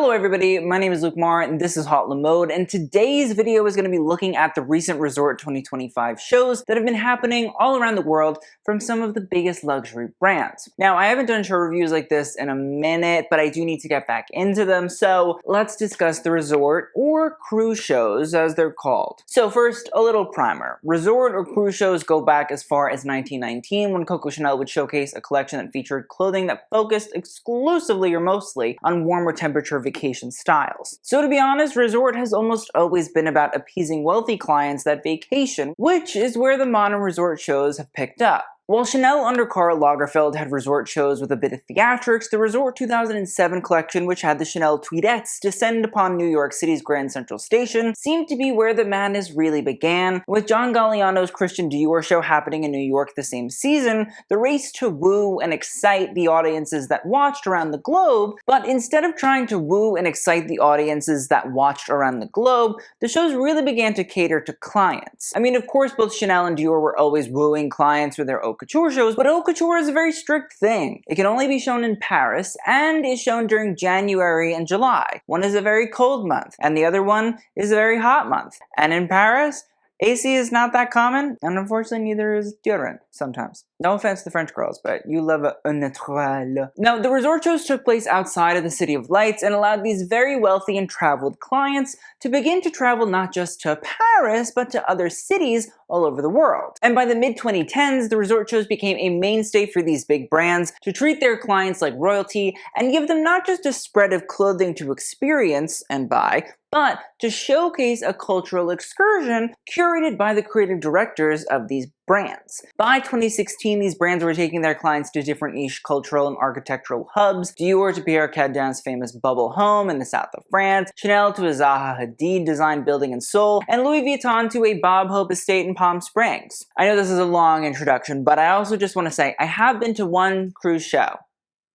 Hello everybody, my name is Luke Mar and this is HauteLeMode, and today's video is going to be looking at the recent Resort 2025 shows that have been happening all around the world from some of the biggest luxury brands. Now, I haven't done show reviews like this in a minute, but I do need to get back into them, so let's discuss the resort or cruise shows as they're called. So first, a little primer. Resort or cruise shows go back as far as 1919 when Coco Chanel would showcase a collection that featured clothing that focused exclusively or mostly on warmer temperature vacation styles. So to be honest, resort has almost always been about appeasing wealthy clients that vacation, which is where the modern resort shows have picked up. While Chanel under Karl Lagerfeld had resort shows with a bit of theatrics, the Resort 2007 collection, which had the Chanel Tweedettes descend upon New York City's Grand Central Station, seemed to be where the madness really began. With John Galliano's Christian Dior show happening in New York the same season, the race to woo and excite the audiences that watched around the globe, but instead of trying to woo and excite the audiences that watched around the globe, the shows really began to cater to clients. I mean, of course, both Chanel and Dior were always wooing clients with their haute couture shows, but haute couture is a very strict thing. It can only be shown in Paris and is shown during January and July. One is a very cold month and the other one is a very hot month. And in Paris, AC is not that common, and unfortunately neither is deodorant sometimes. No offense to the French girls, but you love a naturel. Now, the resort shows took place outside of the City of Lights and allowed these very wealthy and traveled clients to begin to travel not just to Paris, but to other cities all over the world. And by the mid-2010s, the resort shows became a mainstay for these big brands to treat their clients like royalty and give them not just a spread of clothing to experience and buy, but to showcase a cultural excursion curated by the creative directors of these brands. By 2016, these brands were taking their clients to different niche cultural and architectural hubs. Dior to Pierre Cardin's famous bubble home in the south of France, Chanel to a Zaha Hadid designed building in Seoul, and Louis Vuitton to a Bob Hope estate in Palm Springs. I know this is a long introduction, but I also just want to say I have been to one cruise show.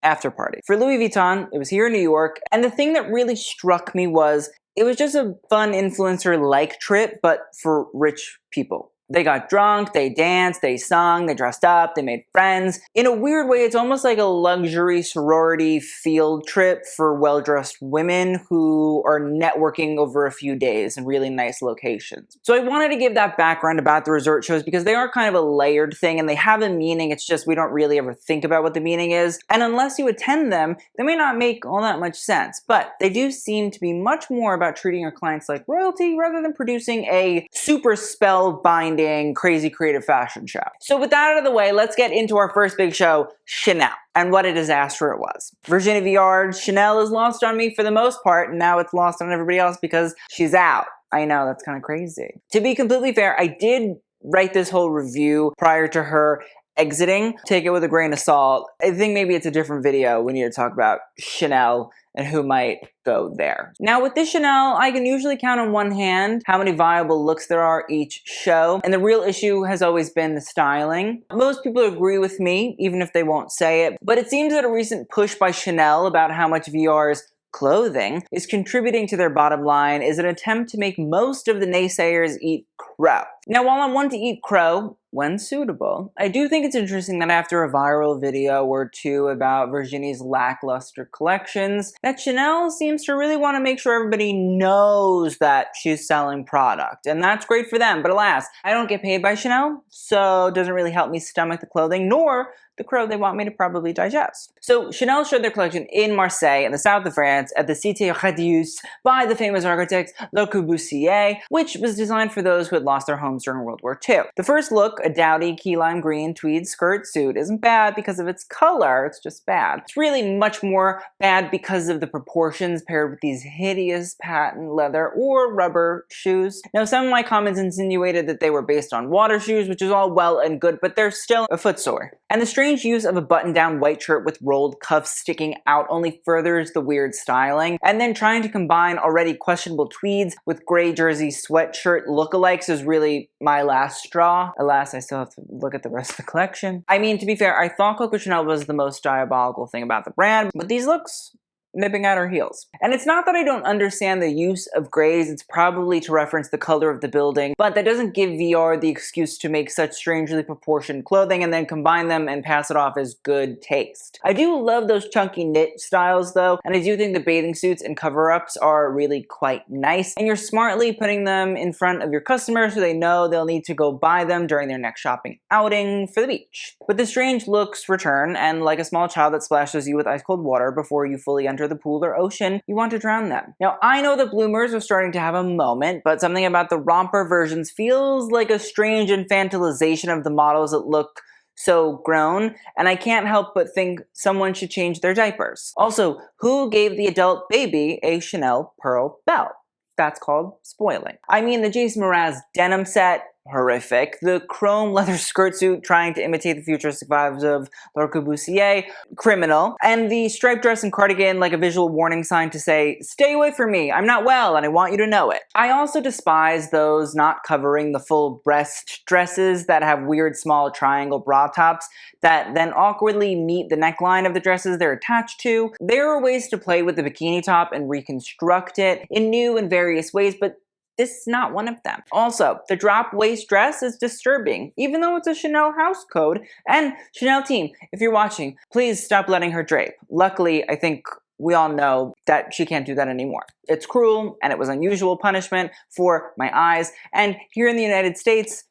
After party. For Louis Vuitton, it was here in New York, and the thing that really struck me was it was just a fun influencer-like trip, but for rich people. They got drunk, they danced, they sung, they dressed up, they made friends. In a weird way, it's almost like a luxury sorority field trip for well-dressed women who are networking over a few days in really nice locations. So I wanted to give that background about the resort shows because they are kind of a layered thing and they have a meaning, it's just we don't really ever think about what the meaning is. And unless you attend them, they may not make all that much sense. But they do seem to be much more about treating your clients like royalty rather than producing a super spellbinding crazy creative fashion show. So with that out of the way, let's get into our first big show, Chanel, and what a disaster it was. Virginie Viard, Chanel is lost on me for the most part, and now it's lost on everybody else because she's out. I know, that's kind of crazy. To be completely fair, I did write this whole review prior to her exiting. Take it with a grain of salt. I think maybe it's a different video. We need to talk about Chanel and who might go there. Now with this Chanel, I can usually count on one hand how many viable looks there are each show, and the real issue has always been the styling. Most people agree with me, even if they won't say it, but it seems that a recent push by Chanel about how much VR's clothing is contributing to their bottom line is an attempt to make most of the naysayers eat crow. Now, while I'm one to eat crow, when suitable, I do think it's interesting that after a viral video or two about Virginie's lackluster collections, that Chanel seems to really want to make sure everybody knows that she's selling product. And that's great for them, but alas, I don't get paid by Chanel, so it doesn't really help me stomach the clothing, nor the crow they want me to probably digest. So Chanel showed their collection in Marseilles in the south of France at the Cité Radius by the famous architect Le Corbusier, which was designed for those who had lost their homes during World War II. The first look, a dowdy key lime green tweed skirt suit, isn't bad because of its color, it's just bad. It's really much more bad because of the proportions paired with these hideous patent leather or rubber shoes. Now, some of my comments insinuated that they were based on water shoes, which is all well and good, but they're still a foot sore. And the strange use of a button-down white shirt with rolled cuffs sticking out only furthers the weird styling, and then trying to combine already questionable tweeds with gray jersey sweatshirt lookalikes is really my last straw. Alas, I still have to look at the rest of the collection. I mean, to be fair, I thought Coco Chanel was the most diabolical thing about the brand, but these looks nipping at her heels. And it's not that I don't understand the use of grays, it's probably to reference the color of the building, but that doesn't give VR the excuse to make such strangely proportioned clothing and then combine them and pass it off as good taste. I do love those chunky knit styles though, and I do think the bathing suits and cover-ups are really quite nice, and you're smartly putting them in front of your customers so they know they'll need to go buy them during their next shopping outing for the beach. But the strange looks return, and like a small child that splashes you with ice cold water before you fully enter the pool or ocean, you want to drown them. Now, I know the bloomers are starting to have a moment, but something about the romper versions feels like a strange infantilization of the models that look so grown, and I can't help but think someone should change their diapers. Also, who gave the adult baby a Chanel pearl belt? That's called spoiling. I mean, the Jason Mraz denim set, horrific. The chrome leather skirt suit trying to imitate the futuristic vibes of Le Corbusier, criminal. And the striped dress and cardigan like a visual warning sign to say, stay away from me, I'm not well and I want you to know it. I also despise those not covering the full breast dresses that have weird small triangle bra tops that then awkwardly meet the neckline of the dresses they're attached to. There are ways to play with the bikini top and reconstruct it in new and various ways, but this is not one of them. Also, the drop waist dress is disturbing, even though it's a Chanel house code. And Chanel team, if you're watching, please stop letting her drape. Luckily, I think we all know that she can't do that anymore. It's cruel, and it was unusual punishment for my eyes. And here in the United States,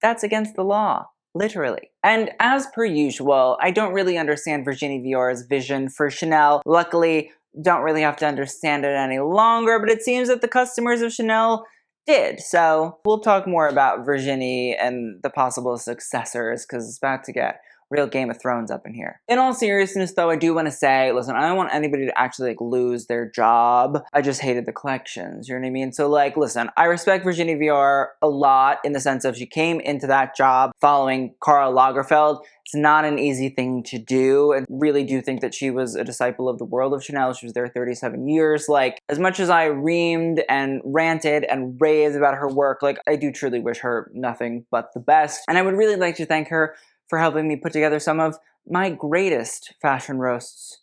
that's against the law. Literally. And as per usual, I don't really understand Virginie Vior's vision for Chanel. Luckily, don't really have to understand it any longer, but it seems that the customers of Chanel did. So we'll talk more about Virginie and the possible successors, because it's about to get real Game of Thrones up in here. In all seriousness though, I do want to say, listen, I don't want anybody to actually lose their job. I just hated the collections, you know what I mean? So listen, I respect Virginie Vior a lot in the sense of she came into that job following Karl Lagerfeld. It's not an easy thing to do. I really do think that she was a disciple of the world of Chanel. She was there 37 years. As much as I reamed and ranted and raved about her work, I do truly wish her nothing but the best. And I would really like to thank her for helping me put together some of my greatest fashion roasts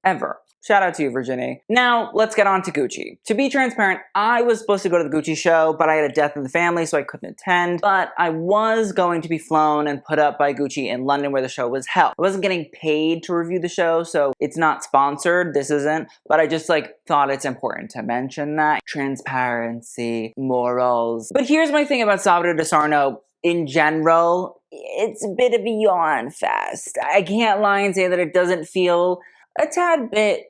ever. Shout out to you, Virginie. Now, let's get on to Gucci. To be transparent, I was supposed to go to the Gucci show, but I had a death in the family, so I couldn't attend. But I was going to be flown and put up by Gucci in London where the show was held. I wasn't getting paid to review the show, so it's not sponsored, this isn't, but I just thought it's important to mention that. Transparency, morals. But here's my thing about Sabato de Sarno in general. It's a bit of a yawn fest. I can't lie and say that it doesn't feel a tad bit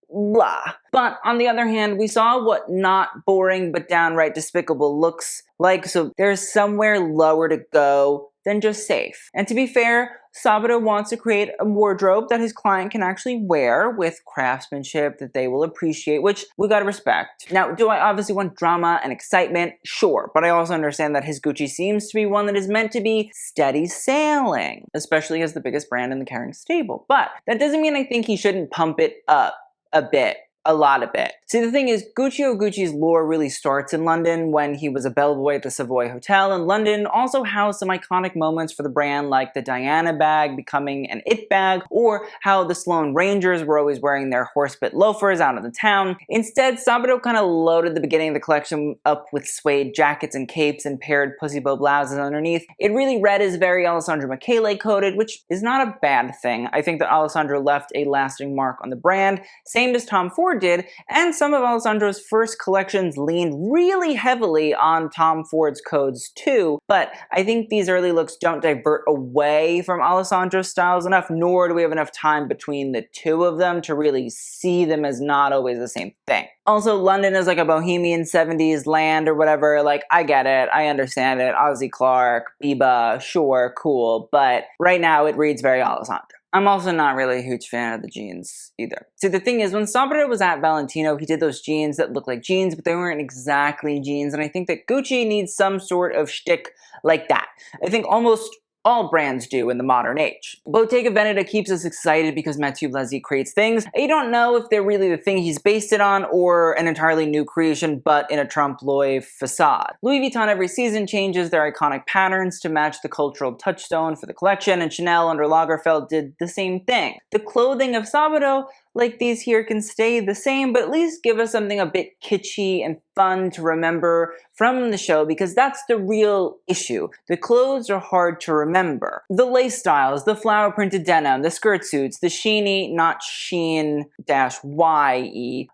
blah. But on the other hand, we saw what not boring but downright despicable looks like, so there's somewhere lower to go than just safe. And to be fair, Sabato wants to create a wardrobe that his client can actually wear with craftsmanship that they will appreciate, which we gotta respect. Now, do I obviously want drama and excitement? Sure, but I also understand that his Gucci seems to be one that is meant to be steady sailing, especially as the biggest brand in the Kering stable. But that doesn't mean I think he shouldn't pump it up a bit. A lot of it. See, the thing is, Gucci's lore really starts in London when he was a bellboy at the Savoy Hotel, and London also housed some iconic moments for the brand like the Diana bag becoming an it bag, or how the Sloane Rangers were always wearing their horsebit loafers out of the town. Instead, Sabato kind of loaded the beginning of the collection up with suede jackets and capes and paired pussy bow blouses underneath. It really read as very Alessandro Michele coded, which is not a bad thing. I think that Alessandro left a lasting mark on the brand, same as Tom Ford did, and some of Alessandro's first collections leaned really heavily on Tom Ford's codes too, but I think these early looks don't divert away from Alessandro's styles enough, nor do we have enough time between the two of them to really see them as not always the same thing. Also, London is a bohemian 70s land or whatever, I get it, I understand it, Ozzy Clark, Biba, sure, cool, but right now it reads very Alessandro. I'm also not really a huge fan of the jeans either. See, the thing is, when Sabato was at Valentino, he did those jeans that look like jeans, but they weren't exactly jeans, and I think that Gucci needs some sort of shtick like that. I think almost all brands do in the modern age. Bottega Veneta keeps us excited because Mathieu Blazy creates things. You don't know if they're really the thing he's based it on or an entirely new creation, but in a trompe-l'oeil facade. Louis Vuitton every season changes their iconic patterns to match the cultural touchstone for the collection, and Chanel under Lagerfeld did the same thing. The clothing of Sabato like these here can stay the same, but at least give us something a bit kitschy and fun to remember from the show, because that's the real issue. The clothes are hard to remember. The lace styles, the flower printed denim, the skirt suits, the sheeny, not sheen-ye,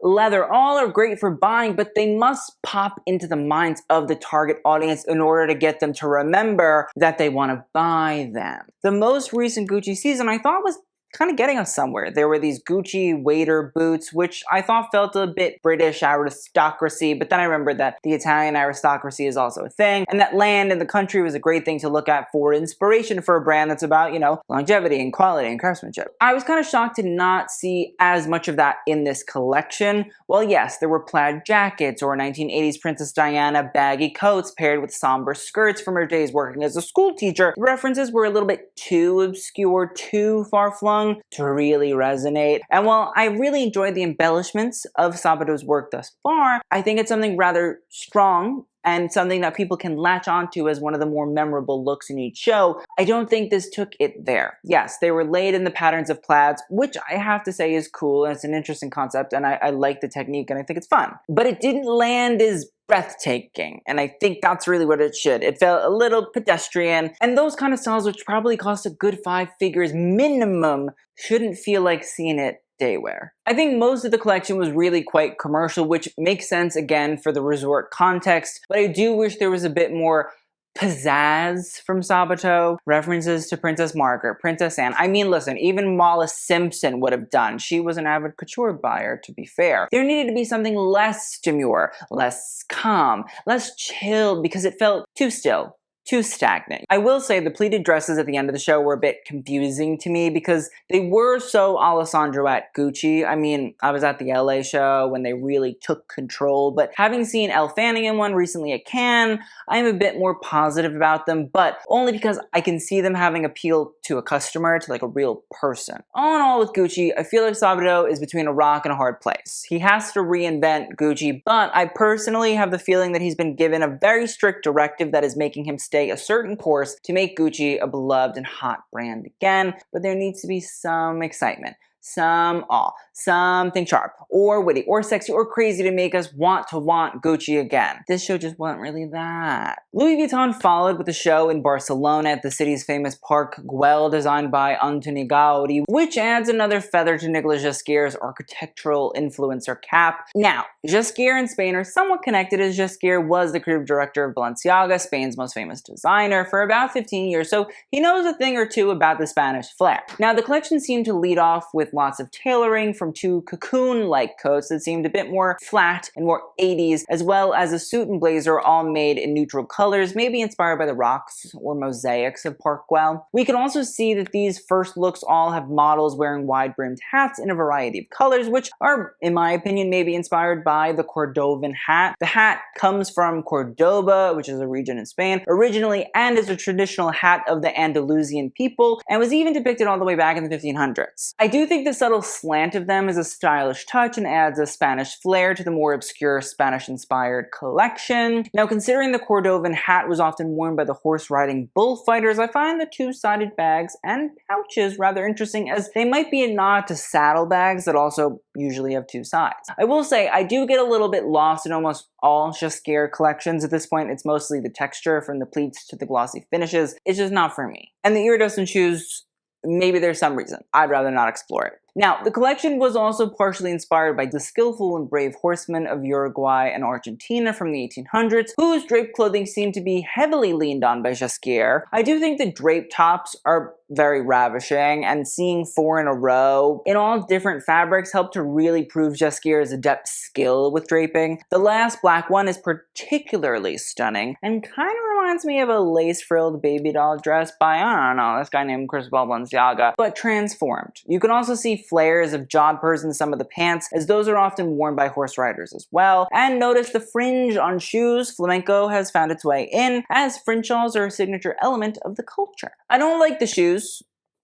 leather, all are great for buying, but they must pop into the minds of the target audience in order to get them to remember that they want to buy them. The most recent Gucci season I thought was kind of getting us somewhere. There were these Gucci waiter boots, which I thought felt a bit British aristocracy, but then I remembered that the Italian aristocracy is also a thing, and that land in the country was a great thing to look at for inspiration for a brand that's about, longevity and quality and craftsmanship. I was kind of shocked to not see as much of that in this collection. Well, yes, there were plaid jackets or 1980s Princess Diana baggy coats paired with somber skirts from her days working as a school teacher. The references were a little bit too obscure, too far-flung to really resonate. And while I really enjoyed the embellishments of Sabato's work thus far, I think it's something rather strong and something that people can latch onto as one of the more memorable looks in each show. I don't think this took it there. Yes, they were laid in the patterns of plaids, which I have to say is cool, and it's an interesting concept, and I like the technique, and I think it's fun. But it didn't land as breathtaking, and I think that's really what it should. It felt a little pedestrian, and those kind of styles, which probably cost a good 5 figures minimum, shouldn't feel like seeing it day wear. I think most of the collection was really quite commercial, which makes sense again for the resort context, but I do wish there was a bit more pizzazz from Sabato. References to Princess Margaret, Princess Anne. I mean, listen, even Molly Simpson would have done. She was an avid couture buyer, to be fair. There needed to be something less demure, less calm, less chilled, because it felt too still, too stagnant. I will say the pleated dresses at the end of the show were a bit confusing to me because they were so Alessandro at Gucci. I mean, I was at the LA show when they really took control, but having seen Elle Fanning in one recently at Cannes, I'm a bit more positive about them, but only because I can see them having appeal to a customer, to like a real person. All in all with Gucci, I feel like Sabato is between a rock and a hard place. He has to reinvent Gucci, but I personally have the feeling that he's been given a very strict directive that is making him stay a certain course to make Gucci a beloved and hot brand again, but there needs to be some excitement, some awe, something sharp, or witty, or sexy, or crazy to make us want Gucci again. This show just wasn't really that. Louis Vuitton followed with a show in Barcelona at the city's famous Parc Güell designed by Antoni Gaudi, which adds another feather to Nicolas Ghesquière's architectural influencer cap. Now, Ghesquière and Spain are somewhat connected, as Ghesquière was the creative director of Balenciaga, Spain's most famous designer, for about 15 years, so he knows a thing or two about the Spanish flair. Now, the collection seemed to lead off with lots of tailoring from 2 cocoon-like coats that seemed a bit more flat and more 80s, as well as a suit and blazer all made in neutral colors, maybe inspired by the rocks or mosaics of Parc Güell. We can also see that these first looks all have models wearing wide-brimmed hats in a variety of colors, which are, in my opinion, maybe inspired by the Cordovan hat. The hat comes from Cordoba, which is a region in Spain, originally, and is a traditional hat of the Andalusian people, and was even depicted all the way back in the 1500s. I do think the subtle slant of them is a stylish touch and adds a Spanish flair to the more obscure Spanish-inspired collection. Now, considering the Cordovan hat was often worn by the horse-riding bullfighters, I find the 2-sided bags and pouches rather interesting, as they might be a nod to saddlebags that also usually have 2 sides. I will say, I do get a little bit lost in almost all Ghesquière collections at this point. It's mostly the texture, from the pleats to the glossy finishes. It's just not for me. And the iridescent shoes, maybe there's some reason. I'd rather not explore it. Now, the collection was also partially inspired by the skillful and brave horsemen of Uruguay and Argentina from the 1800s, whose draped clothing seemed to be heavily leaned on by Ghesquière. I do think the draped tops are very ravishing, and seeing 4 in a row in all different fabrics helped to really prove Ghesquière's adept skill with draping. The last black one is particularly stunning, and kind of reminds me of a lace-frilled baby doll dress by, I don't know, this guy named Cristobal Balenciaga, but transformed. You can also see flares of jodhpurs in some of the pants, as those are often worn by horse riders as well. And notice the fringe on shoes. Flamenco has found its way in, as fringe shawls are a signature element of the culture. I don't like the shoes.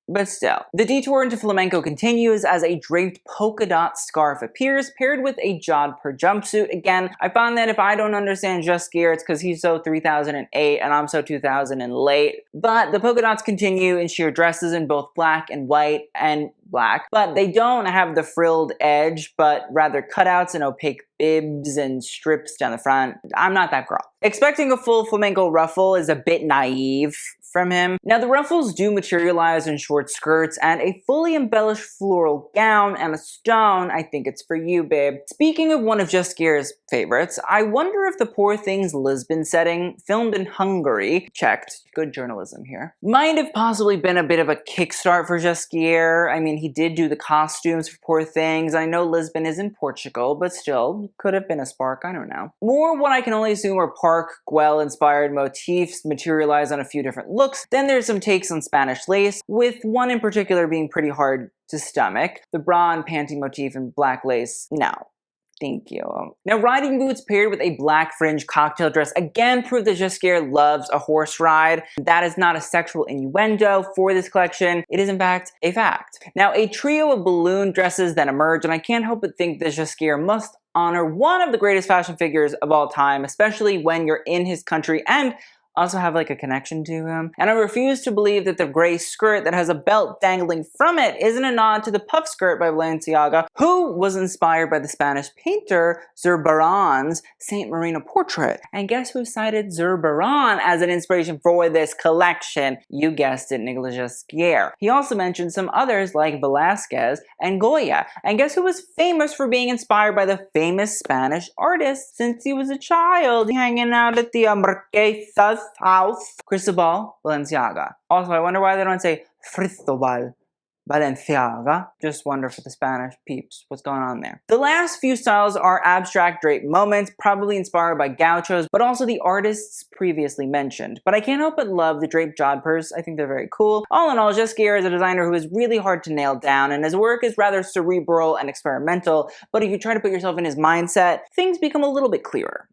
But still, the detour into flamenco continues as a draped polka dot scarf appears, paired with a jodhpur jumpsuit. Again, I found that if I don't understand Just Gear, it's because he's so 3008 and I'm so 2000 and late. But the polka dots continue in sheer dresses in both black and white and black, but they don't have the frilled edge, but rather cutouts and opaque bibs and strips down the front. I'm not that girl. Expecting a full flamenco ruffle is a bit naive from him. Now the ruffles do materialize in short skirts and a fully embellished floral gown and a stone. I think it's for you, babe. Speaking of one of Just Gear's favorites, I wonder if the Poor Things Lisbon setting, filmed in Hungary, checked, good journalism here, might have possibly been a bit of a kickstart for Just Gear. I mean, he did do the costumes for Poor Things. I know Lisbon is in Portugal, but still, could have been a spark, I don't know. More what I can only assume are Park Güell-inspired motifs materialized on a few different looks. Then there's some takes on Spanish lace, with one in particular being pretty hard to stomach. The bra and panty motif in black lace, no. Thank you. Now, riding boots paired with a black fringe cocktail dress again prove that Just Gear loves a horse ride. That is not a sexual innuendo for this collection. It is, in fact, a fact. Now, a trio of balloon dresses then emerge, and I can't help but think that Just Gear must honor one of the greatest fashion figures of all time, especially when you're in his country and also have like a connection to him. And I refuse to believe that the gray skirt that has a belt dangling from it isn't a nod to the puff skirt by Balenciaga, who was inspired by the Spanish painter Zurbarán's Saint Marina portrait. And guess who cited Zurbarán as an inspiration for this collection? You guessed it, Nicolas Just Gear. He also mentioned some others like Velázquez and Goya. And guess who was famous for being inspired by the famous Spanish artist since he was a child, hanging out at the Marquesas house? Cristobal Balenciaga. Also, I wonder why they don't say Cristobal Balenciaga. Just wonder for the Spanish peeps what's going on there. The last few styles are abstract drape moments, probably inspired by gauchos, but also the artists previously mentioned. But I can't help but love the draped jodhpurs. I think they're very cool. All in all, Just Gear is a designer who is really hard to nail down, and his work is rather cerebral and experimental, but if you try to put yourself in his mindset, things become a little bit clearer.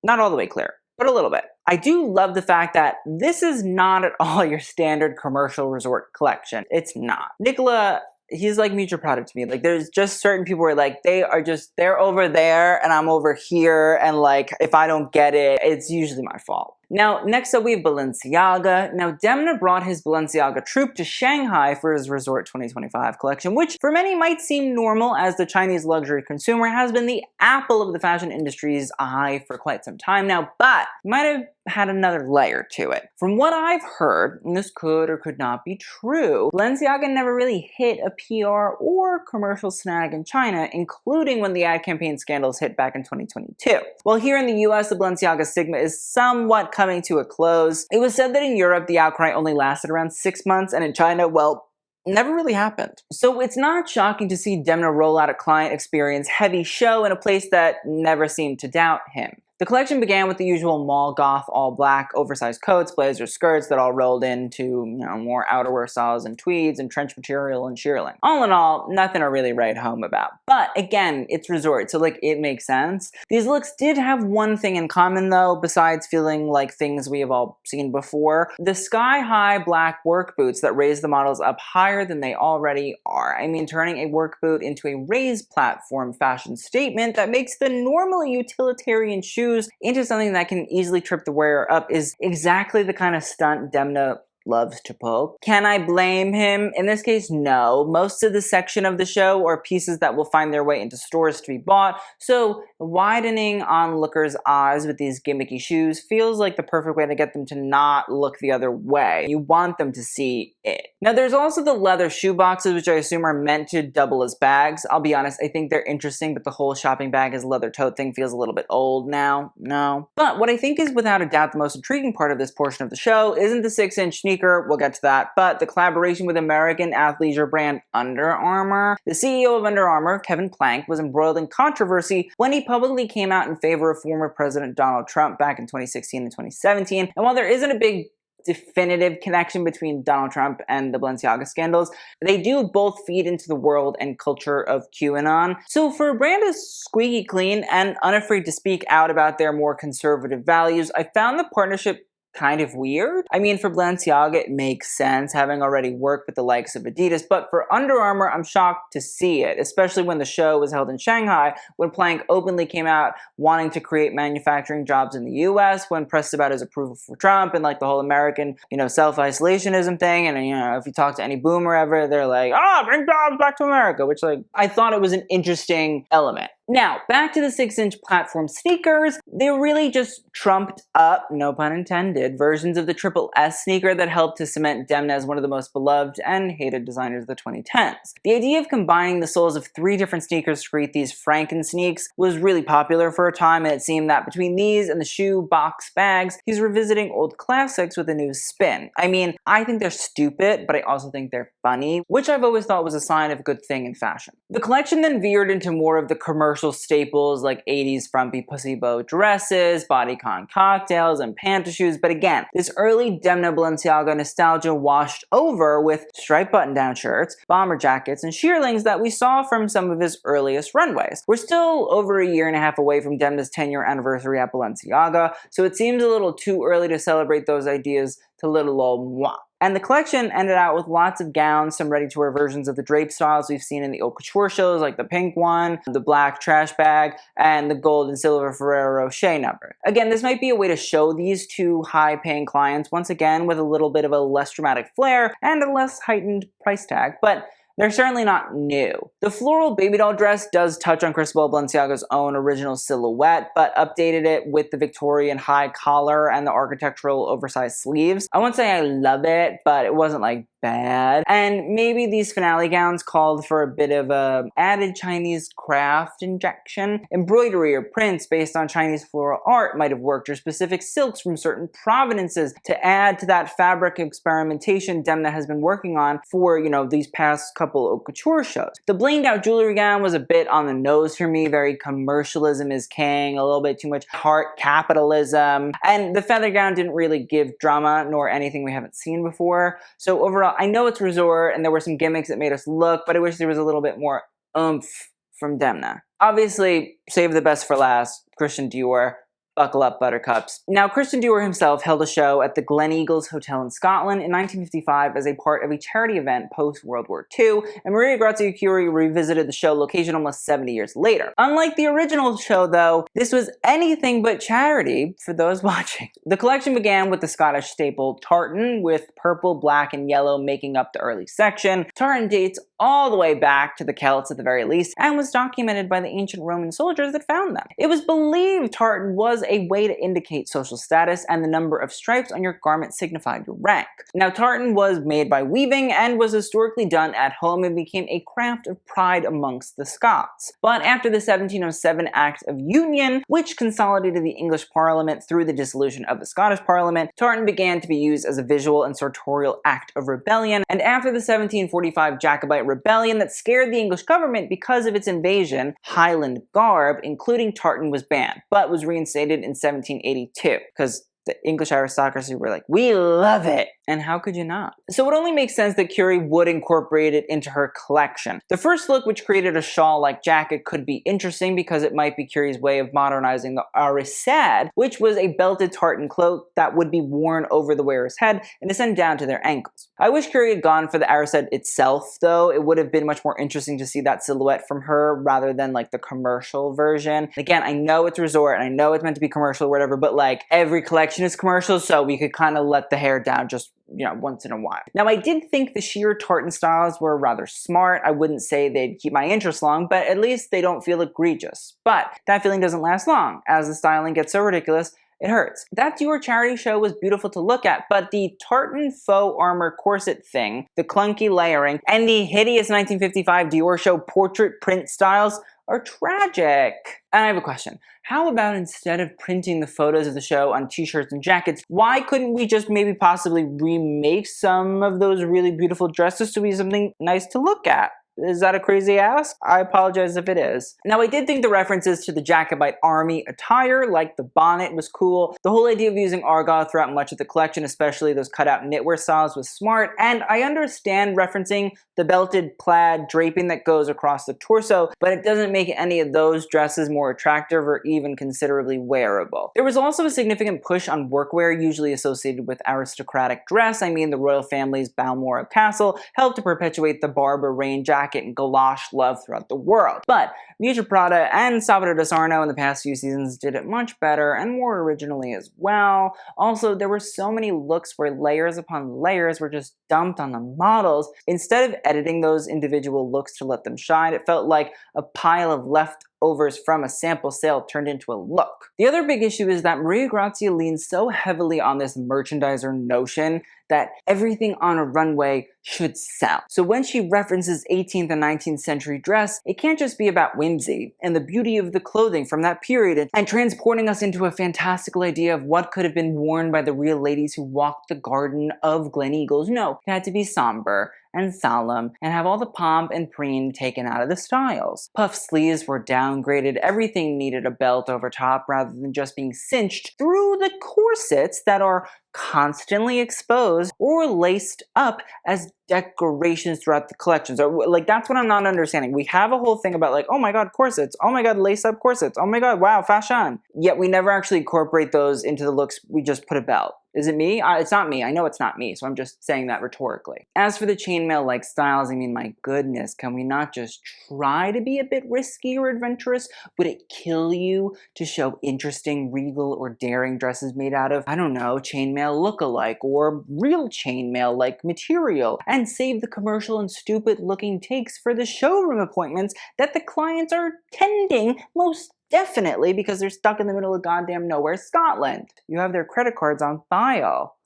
Not all the way clear, but a little bit. I do love the fact that this is not at all your standard commercial resort collection. It's not. Nicola, he's like mutual product to me. Like, there's just certain people where like they're over there and I'm over here, and like if I don't get it, it's usually my fault. Now, next up we have Balenciaga. Now, Demna brought his Balenciaga troupe to Shanghai for his Resort 2025 collection, which for many might seem normal, as the Chinese luxury consumer has been the apple of the fashion industry's eye for quite some time now, but might have had another layer to it. From what I've heard, and this could or could not be true, Balenciaga never really hit a PR or commercial snag in China, including when the ad campaign scandals hit back in 2022. Well, here in the US, the Balenciaga Sigma is somewhat coming to a close. It was said that in Europe, the outcry only lasted around 6 months, and in China, well, never really happened. So it's not shocking to see Demna roll out a client experience heavy show in a place that never seemed to doubt him. The collection began with the usual mall goth all black oversized coats, blazers, skirts that all rolled into, more outerwear styles and tweeds and trench material and shearling. All in all, nothing to really write home about. But again, it's resort, so like it makes sense. These looks did have one thing in common though, besides feeling like things we have all seen before: the sky-high black work boots that raise the models up higher than they already are. I mean, turning a work boot into a raised platform fashion statement that makes the normally utilitarian shoe into something that can easily trip the wearer up is exactly the kind of stunt Demna loves to pull. Can I blame him? In this case, no. Most of the section of the show are pieces that will find their way into stores to be bought, so widening onlookers' eyes with these gimmicky shoes feels like the perfect way to get them to not look the other way. You want them to see it. Now, there's also the leather shoe boxes, which I assume are meant to double as bags. I'll be honest, I think they're interesting, but the whole shopping bag as leather tote thing feels a little bit old now. No. But what I think is without a doubt the most intriguing part of this portion of the show isn't the 6-inch sneaker, we'll get to that, but the collaboration with American athleisure brand Under Armour. The CEO of Under Armour, Kevin Plank, was embroiled in controversy when he publicly came out in favor of former President Donald Trump back in 2016 and 2017. And while there isn't a big definitive connection between Donald Trump and the Balenciaga scandals, they do both feed into the world and culture of QAnon. So for a brand as squeaky clean and unafraid to speak out about their more conservative values, I found the partnership kind of weird. I mean, for Balenciaga, it makes sense, having already worked with the likes of Adidas, but for Under Armour, I'm shocked to see it, especially when the show was held in Shanghai, when Plank openly came out wanting to create manufacturing jobs in the US, when pressed about his approval for Trump and like the whole American, self-isolationism thing. And, if you talk to any boomer ever, they're like, bring jobs back to America, which, like, I thought it was an interesting element. Now, back to the 6-inch platform sneakers, they really just trumped up, no pun intended, versions of the Triple S sneaker that helped to cement Demna as one of the most beloved and hated designers of the 2010s. The idea of combining the soles of 3 different sneakers to create these Franken sneaks was really popular for a time, and it seemed that between these and the shoe box bags, he's revisiting old classics with a new spin. I mean, I think they're stupid, but I also think they're funny, which I've always thought was a sign of a good thing in fashion. The collection then veered into more of the commercial staples like 80s frumpy pussy bow dresses, bodycon cocktails, and panta shoes, but again, this early Demna Balenciaga nostalgia washed over with striped button-down shirts, bomber jackets, and shearlings that we saw from some of his earliest runways. We're still over a year and a half away from Demna's 10-year anniversary at Balenciaga, so it seems a little too early to celebrate those ideas to little old moi. And the collection ended out with lots of gowns, some ready-to-wear versions of the drape styles we've seen in the haute couture shows, like the pink one, the black trash bag, and the gold and silver Ferrero Rocher number. Again, this might be a way to show these two high-paying clients, once again with a little bit of a less dramatic flair and a less heightened price tag, but they're certainly not new. The floral baby doll dress does touch on Cristobal Balenciaga's own original silhouette, but updated it with the Victorian high collar and the architectural oversized sleeves. I won't say I love it, but it wasn't like bad. And maybe these finale gowns called for a bit of a added Chinese craft injection. Embroidery or prints based on Chinese floral art might have worked, or specific silks from certain provenances to add to that fabric experimentation Demna has been working on for, these past couple haute couture shows. The blinged out jewelry gown was a bit on the nose for me, very commercialism is king, a little bit too much heart capitalism, and the feather gown didn't really give drama nor anything we haven't seen before. So overall, I know it's resort and there were some gimmicks that made us look, but I wish there was a little bit more oomph from Demna. Obviously, save the best for last, Christian Dior. Buckle up, buttercups. Now, Christian Dior himself held a show at the Gleneagles Hotel in Scotland in 1955 as a part of a charity event post-World War II, and Maria Grazia Chiuri revisited the show location almost 70 years later. Unlike the original show, though, this was anything but charity for those watching. The collection began with the Scottish staple tartan, with purple, black, and yellow making up the early section. Tartan dates all the way back to the Celts at the very least, and was documented by the ancient Roman soldiers that found them. It was believed tartan was a way to indicate social status, and the number of stripes on your garment signified your rank. Now, tartan was made by weaving and was historically done at home and became a craft of pride amongst the Scots. But after the 1707 Act of Union, which consolidated the English Parliament through the dissolution of the Scottish Parliament, tartan began to be used as a visual and sartorial act of rebellion, and after the 1745 Jacobite rebellion that scared the English government because of its invasion, Highland garb, including tartan, was banned, but was reinstated in 1782, because the English aristocracy were like, we love it. And how could you not? So it only makes sense that Chiuri would incorporate it into her collection. The first look, which created a shawl-like jacket, could be interesting because it might be Chiuri's way of modernizing the arisade, which was a belted tartan cloak that would be worn over the wearer's head and descend down to their ankles. I wish Chiuri had gone for the arisade itself, though. It would have been much more interesting to see that silhouette from her rather than like the commercial version. Again, I know it's resort and I know it's meant to be commercial or whatever, but like every collection is commercial, so we could kind of let the hair down just once in a while. Now, I did think the sheer tartan styles were rather smart. I wouldn't say they'd keep my interest long, but at least they don't feel egregious. But that feeling doesn't last long. As the styling gets so ridiculous, it hurts. That Dior charity show was beautiful to look at, but the tartan faux armor corset thing, the clunky layering, and the hideous 1955 Dior show portrait print styles are tragic. And I have a question. How about instead of printing the photos of the show on t-shirts and jackets, why couldn't we just maybe possibly remake some of those really beautiful dresses to be something nice to look at? Is that a crazy ask? I apologize if it is. Now, I did think the references to the Jacobite army attire, like the bonnet, was cool. The whole idea of using argyle throughout much of the collection, especially those cutout knitwear styles, was smart, and I understand referencing the belted plaid draping that goes across the torso, but it doesn't make any of those dresses more attractive or even considerably wearable. There was also a significant push on workwear usually associated with aristocratic dress. I mean, the royal family's Balmoral Castle helped to perpetuate the Barber rain jacket and galoche love throughout the world. But Miuccia Prada and Salvatore de Sarno in the past few seasons did it much better and more originally as well. Also, there were so many looks where layers upon layers were just dumped on the models. Instead of editing those individual looks to let them shine, it felt like a pile of leftovers from a sample sale turned into a look. The other big issue is that Maria Grazia leans so heavily on this merchandiser notion that everything on a runway should sell. So when she references 18th and 19th century dress, it can't just be about whimsy and the beauty of the clothing from that period and transporting us into a fantastical idea of what could have been worn by the real ladies who walked the garden of Gleneagles. No, it had to be somber and solemn and have all the pomp and preen taken out of the styles. Puff sleeves were downgraded, everything needed a belt over top rather than just being cinched through the corsets that are constantly exposed or laced up as decorations throughout the collections. Or, like, that's what I'm not understanding. We have a whole thing about, like, oh my god, corsets, oh my god, lace up corsets, oh my god, wow, fashion. Yet we never actually incorporate those into the looks. We just put a belt. Is it me? It's not me. I know it's not me, so I'm just saying that rhetorically. As for the chainmail-like styles, I mean, my goodness, can we not just try to be a bit risky or adventurous? Would it kill you to show interesting, regal, or daring dresses made out of, I don't know, chainmail look-alike, or real chainmail-like material, and save the commercial and stupid-looking takes for the showroom appointments that the clients are tending most definitely because they're stuck in the middle of goddamn nowhere, Scotland. You have their credit cards on file.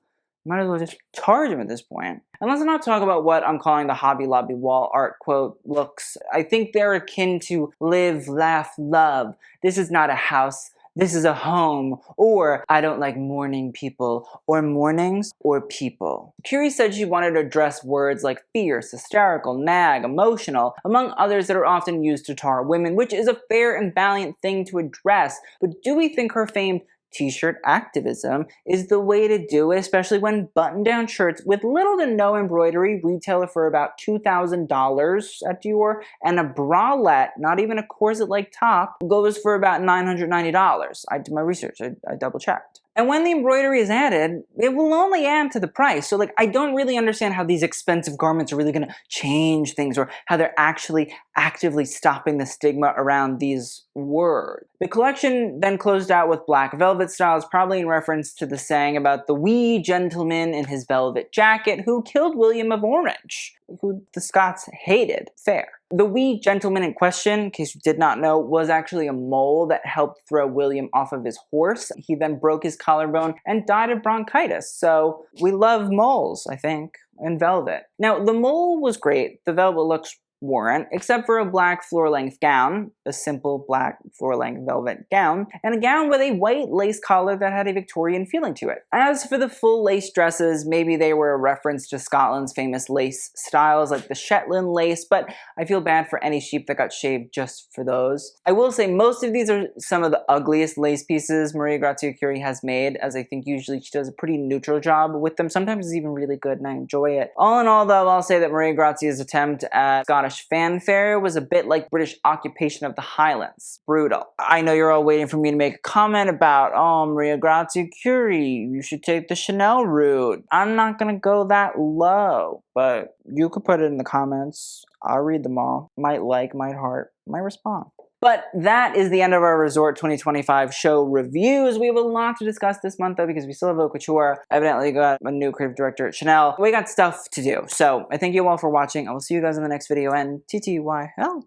Might as well just charge them at this point. And let's not talk about what I'm calling the Hobby Lobby wall art quote looks. I think they're akin to live, laugh, love. This is not a house. This is a home, or I don't like mourning people, or mornings, or people. Curie said she wanted to address words like fierce, hysterical, nag, emotional, among others that are often used to tar women, which is a fair and valiant thing to address. But do we think her famed t-shirt activism is the way to do it, especially when button-down shirts with little to no embroidery retail for about $2,000 at Dior, and a bralette, not even a corset-like top, goes for about $990. I did my research, I double-checked. And when the embroidery is added, it will only add to the price. So, like, I don't really understand how these expensive garments are really gonna change things, or how they're actually actively stopping the stigma around these words. The collection then closed out with black velvet styles, probably in reference to the saying about the wee gentleman in his velvet jacket who killed William of Orange, who the Scots hated. Fair. The wee gentleman in question, in case you did not know, was actually a mole that helped throw William off of his horse. He then broke his collarbone and died of bronchitis. So we love moles, I think, in velvet. Now, the mole was great. The velvet looks weren't, except for a black floor-length gown, a simple black floor-length velvet gown, and a gown with a white lace collar that had a Victorian feeling to it. As for the full lace dresses, maybe they were a reference to Scotland's famous lace styles like the Shetland lace, but I feel bad for any sheep that got shaved just for those. I will say most of these are some of the ugliest lace pieces Maria Grazia Curie has made, as I think usually she does a pretty neutral job with them. Sometimes it's even really good and I enjoy it. All in all, though, I'll say that Maria Grazia's attempt at Scottish fanfare was a bit like British occupation of the Highlands. Brutal. I know you're all waiting for me to make a comment about, oh, Maria Grazia Curie, you should take the Chanel route. I'm not gonna go that low, but you could put it in the comments. I'll read them all. Might like, might heart, might respond. But that is the end of our Resort 2025 show reviews. We have a lot to discuss this month, though, because we still have haute couture. Evidently got a new creative director at Chanel. We got stuff to do. So I thank you all for watching. I will see you guys in the next video, and TTYL.